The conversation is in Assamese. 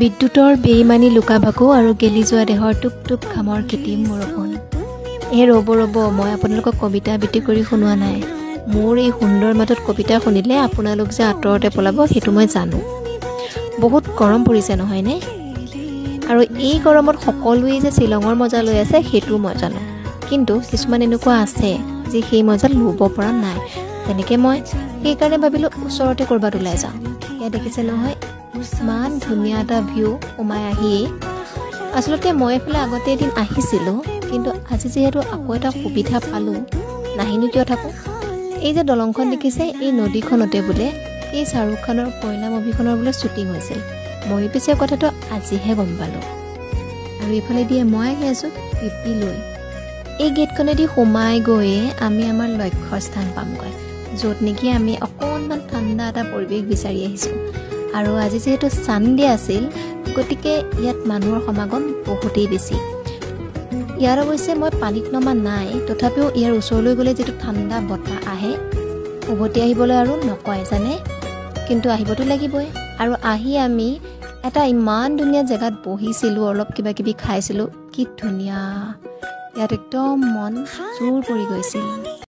বিদ্যুতৰ বেইমানি লুকাভাকু আৰু গেলি যোৱা দেহৰ টুপ টুপ ঘামৰ কৃত্ৰিম বৰষুণ। ৰ'ব মই আপোনালোকক কবিতা আবৃত্তি কৰি শুনোৱা নাই। মোৰ এই সুন্দৰ মাতত কবিতা শুনিলে আপোনালোক যে আঁতৰতে পলাব সেইটো মই জানো। বহুত গৰম পৰিছে নহয়নে? আৰু এই গৰমত সকলোৱে যে শ্বিলঙৰ মজা লৈ আছে সেইটো মই জানো। কিন্তু কিছুমান এনেকুৱা আছে যে সেই মজা ল'ব পৰা নাই, তেনেকৈ মই সেইকাৰণে ভাবিলোঁ ওচৰতে ক'ৰবাত ওলাই যাওঁ। এয়া দেখিছে নহয় ইমান ধুনীয়া এটা ভিউ সোমাই আহিয়েই। আচলতে মই এইফালে আগতে এদিন আহিছিলোঁ, কিন্তু আজি যিহেতু আকৌ এটা সুবিধা পালোঁ, নাহিনো কিয় থাকোঁ। এই যে দলংখন দেখিছে, এই নদীখনতে বোলে এই শ্বাহৰুখ খানৰ কয়লা মুভিখনৰ বোলে শ্বুটিং হৈছিল। মই পিছে কথাটো আজিহে গম পালোঁ। আৰু এইফালে দিয়ে মই আহি আছোঁ পিপি লৈ। এই গেটখনেদি সোমাই গৈয়ে আমি আমাৰ লক্ষ্য স্থান পামগৈ, য'ত নেকি আমি অকণমান ঠাণ্ডা এটা পৰিৱেশ বিচাৰি আহিছোঁ। আৰু আজি যিহেতু ছানডে আছিল, গতিকে ইয়াত মানুহৰ সমাগম বহুতেই বেছি। ইয়াৰ অৱশ্যে মই পানীত নমা নাই, তথাপিও ইয়াৰ ওচৰলৈ গ'লে যিটো ঠাণ্ডা বতাহ আহে, উভতি আহিবলৈ আৰু নকয় জানে, কিন্তু আহিবতো লাগিবই। আৰু আহি আমি এটা ইমান ধুনীয়া জেগাত বহিছিলোঁ, অলপ কিবা কিবি খাইছিলোঁ, কি ধুনীয়া। ইয়াত একদম মন জোৰ পৰি গৈছিল।